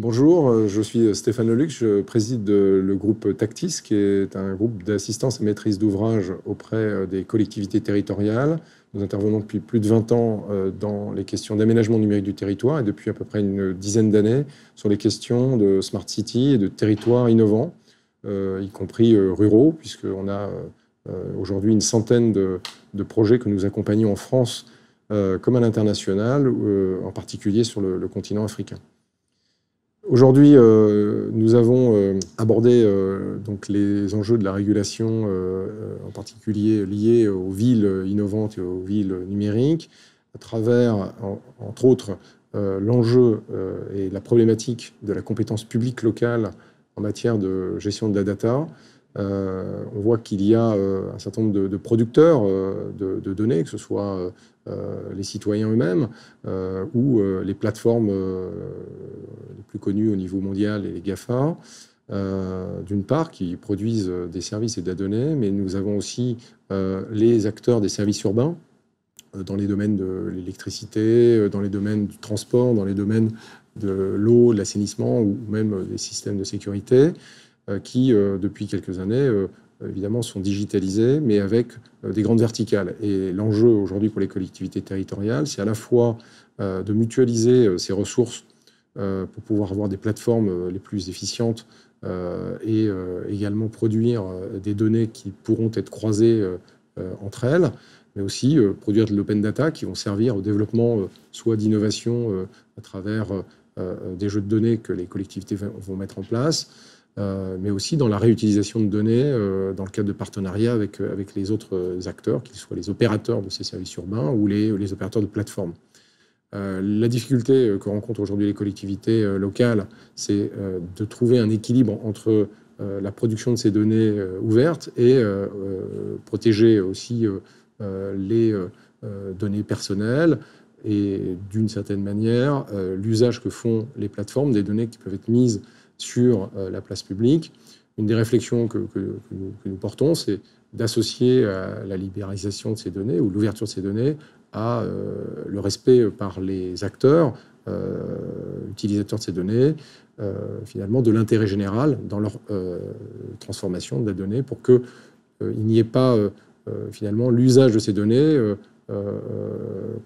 Bonjour, je suis Stéphane Leluc, je préside le groupe Tactis, qui est un groupe d'assistance et maîtrise d'ouvrage auprès des collectivités territoriales. Nous intervenons depuis plus de 20 ans dans les questions d'aménagement numérique du territoire et depuis à peu près une dizaine d'années sur les questions de Smart City et de territoires innovants, y compris ruraux, puisqu'on a aujourd'hui une centaine de projets que nous accompagnons en France comme à l'international, en particulier sur le continent africain. Aujourd'hui, nous avons abordé donc les enjeux de la régulation, en particulier liés aux villes innovantes et aux villes numériques, à travers, entre autres, l'enjeu et la problématique de la compétence publique locale en matière de gestion de la data. On voit qu'il y a un certain nombre de producteurs de données, que ce soit les citoyens eux-mêmes ou les plateformes les plus connues au niveau mondial et les GAFA, d'une part, qui produisent des services et de la donnée, mais nous avons aussi les acteurs des services urbains dans les domaines de l'électricité, dans les domaines du transport, dans les domaines de l'eau, de l'assainissement ou même des systèmes de sécurité qui, depuis quelques années, évidemment, sont digitalisés, mais avec des grandes verticales. Et l'enjeu aujourd'hui pour les collectivités territoriales, c'est à la fois de mutualiser ces ressources pour pouvoir avoir des plateformes les plus efficientes et également produire des données qui pourront être croisées entre elles, mais aussi produire de l'open data qui vont servir au développement soit d'innovation à travers des jeux de données que les collectivités vont mettre en place, mais aussi dans la réutilisation de données dans le cadre de partenariats avec les autres acteurs, qu'ils soient les opérateurs de ces services urbains ou les opérateurs de plateformes. La difficulté que rencontrent aujourd'hui les collectivités locales, c'est de trouver un équilibre entre la production de ces données ouvertes et protéger aussi les données personnelles et d'une certaine manière l'usage que font les plateformes des données qui peuvent être mises sur la place publique. Une des réflexions que nous portons, c'est d'associer à la libéralisation de ces données ou l'ouverture de ces données à le respect par les acteurs, utilisateurs de ces données, finalement de l'intérêt général dans leur transformation de la donnée pour qu'il n'y ait pas finalement l'usage de ces données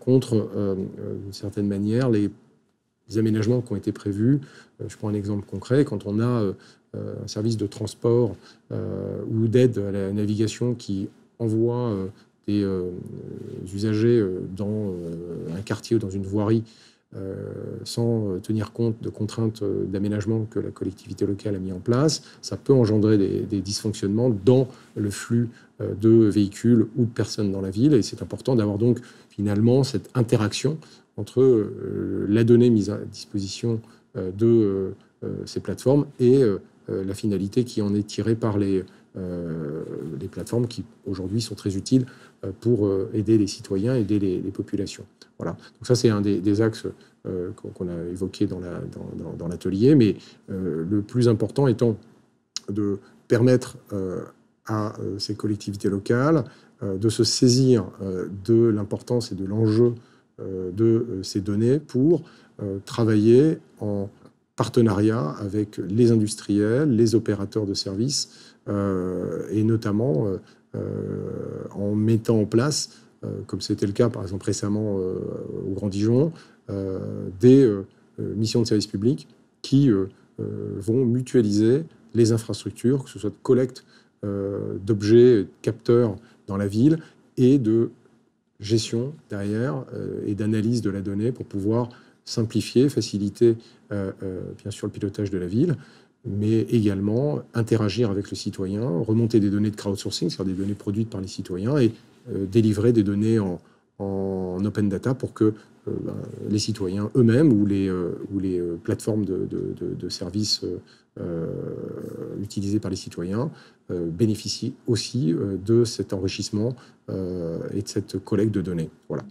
contre, d'une certaine manière, les aménagements qui ont été prévus. Je prends un exemple concret. Quand on a un service de transport ou d'aide à la navigation qui envoie des usagers dans un quartier ou dans une voirie sans tenir compte de contraintes d'aménagement que la collectivité locale a mis en place, ça peut engendrer des dysfonctionnements dans le flux de véhicules ou de personnes dans la ville. Et c'est important d'avoir donc finalement cette interaction entre la donnée mise à disposition de ces plateformes et la finalité qui en est tirée par les plateformes qui aujourd'hui sont très utiles pour aider les citoyens, aider les populations. Voilà. Donc ça, c'est un des axes qu'on a évoqué dans l'atelier, mais le plus important étant de permettre à ces collectivités locales de se saisir de l'importance et de l'enjeu de ces données pour travailler en partenariat avec les industriels, les opérateurs de services, et notamment en mettant en place, comme c'était le cas par exemple récemment au Grand Dijon, des missions de service public qui vont mutualiser les infrastructures, que ce soit de collecte d'objets, de capteurs dans la ville et de gestion derrière et d'analyse de la donnée pour pouvoir simplifier, faciliter bien sûr le pilotage de la ville, mais également interagir avec le citoyen, remonter des données de crowdsourcing, c'est-à-dire des données produites par les citoyens, et délivrer des données en open data pour que les citoyens eux-mêmes ou les plateformes de services utilisées par les citoyens bénéficient aussi de cet enrichissement et de cette collecte de données. Voilà.